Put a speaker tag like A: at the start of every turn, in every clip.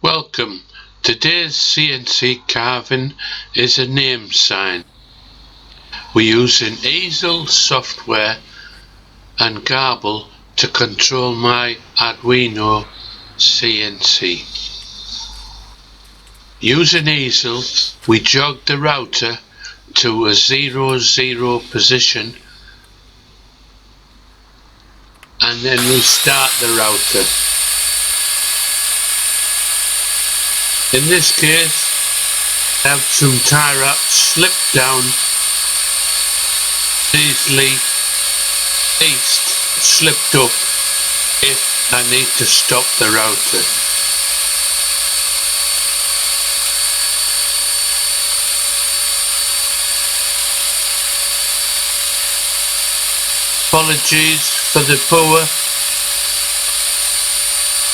A: Welcome. Today's CNC carving is a name sign. We're using easel software and Garble to control my Arduino CNC. Using easel, we jog the router to a 0, 0 position and then we start the router. In this case, I have some tie wraps slipped down, easily slipped up if I need to stop the router. Apologies for the poor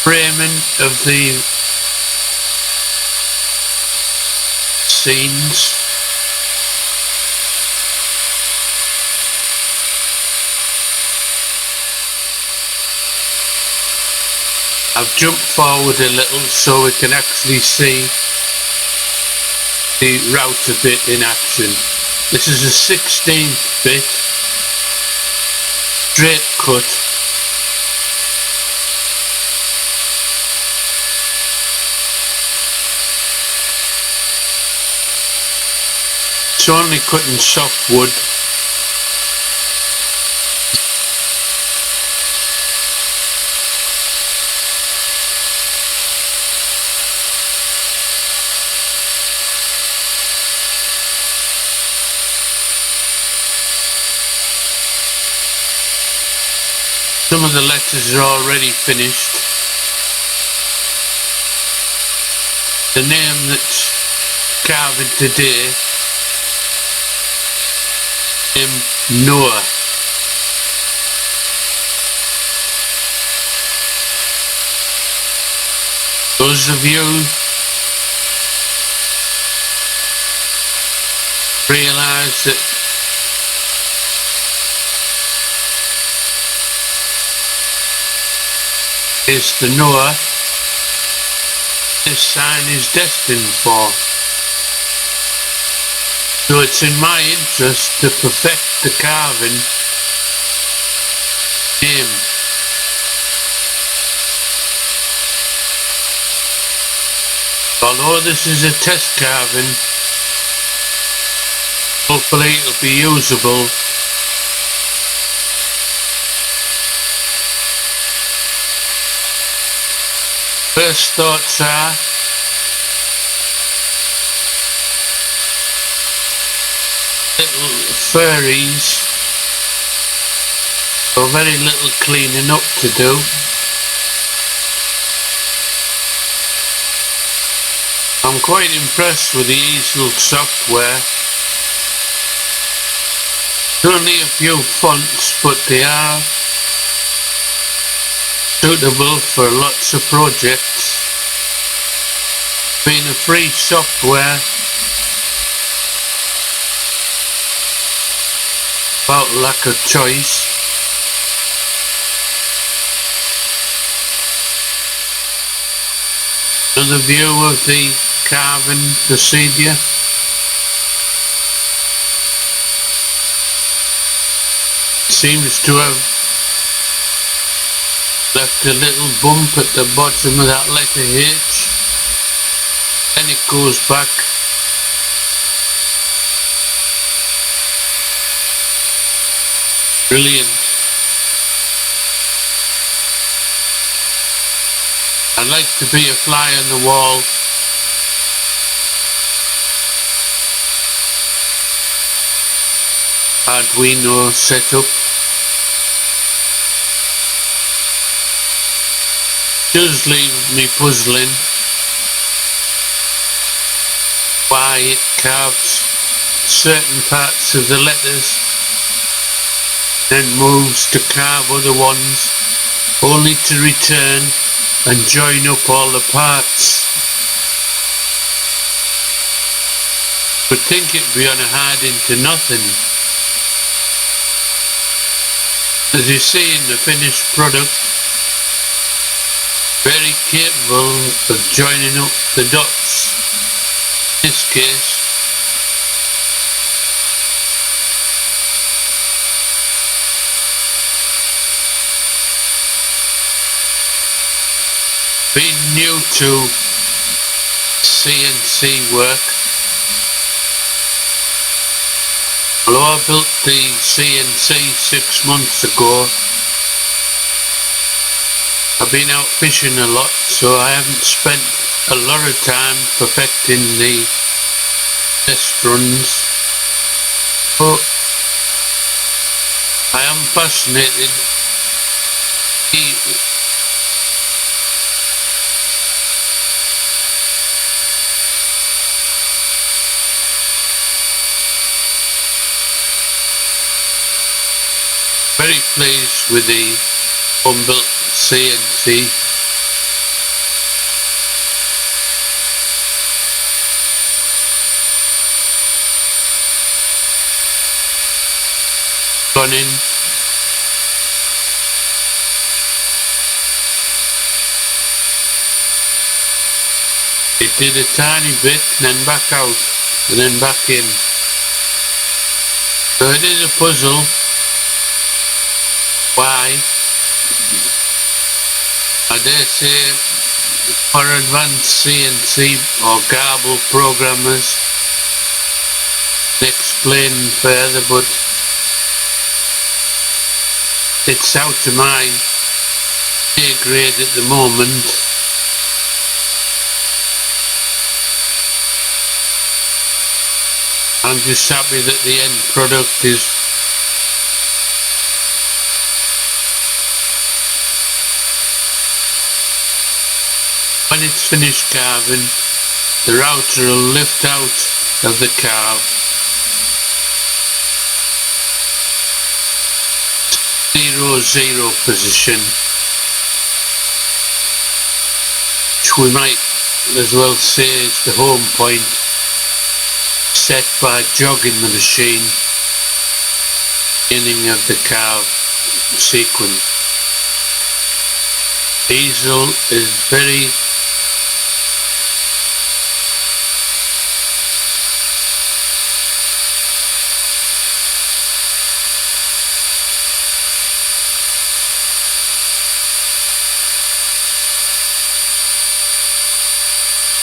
A: framing of the scenes. I've jumped forward a little so we can actually see the router bit in action. This is a 16th bit straight cut. It's only cutting softwood. Some of the letters are already finished. The name that's carving today, Noah. Those of you realise that is the Noah this sign is destined for. So it's in my interest to perfect the carving name. Although this is a test carving, hopefully it'll be usable. First thoughts are little furries, so very little cleaning up to do. I'm quite impressed with the easel software. Only a few fonts, but they are suitable for lots of projects. Being a free software, about lack of choice. Another view of the carving procedure. Seems to have left a little bump at the bottom of that letter H, and it goes back. Brilliant. I'd like to be a fly on the wall. Arduino setup. Does leave me puzzling why it carves certain parts of the letters, then moves to carve other ones, only to return and join up all the parts. Would think it'd be on a hard into nothing. As you see in the finished product, very capable of joining up the dots. In this case, being new to CNC work, although I built the CNC 6 months ago, I've been out fishing a lot, so I haven't spent a lot of time perfecting the test runs, but I am fascinated. Very pleased with the home-built CNC. Gone in. It did a tiny bit and then back out and then back in. So it is a puzzle. Why? I dare say for advanced CNC or Garble programmers explain further, but it's out of my pay grade at the moment. I'm just happy that the end product is when it's finished carving, the router will lift out of the carve, 0, 0 position, which we might as well say is the home point, set by jogging the machine, beginning of the carve sequence. Easel is very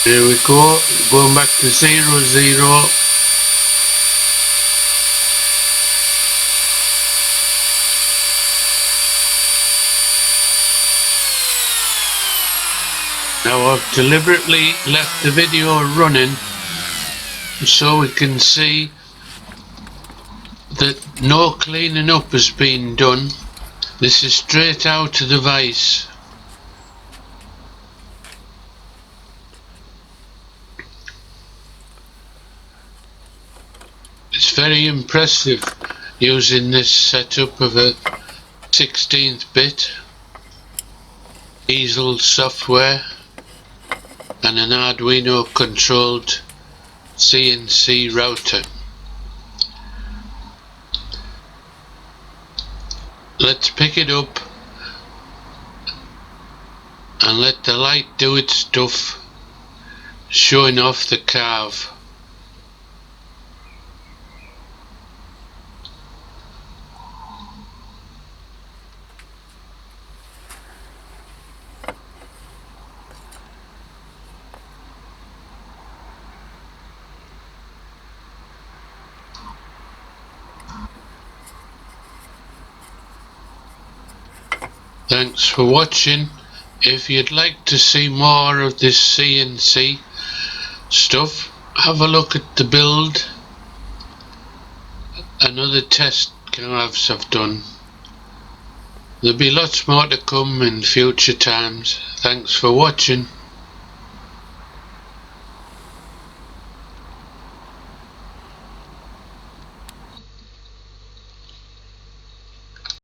A: There we go, going back to 0, 0. Now I've deliberately left the video running so we can see that no cleaning up has been done. This is straight out of the vise. It's very impressive using this setup of a 16th bit easel software and an Arduino controlled CNC router. Let's pick it up and let the light do its stuff, showing off the carve. Thanks for watching. If you'd like to see more of this CNC stuff, have a look at the build and other test carves I've done. There'll be lots more to come in future times. Thanks for watching.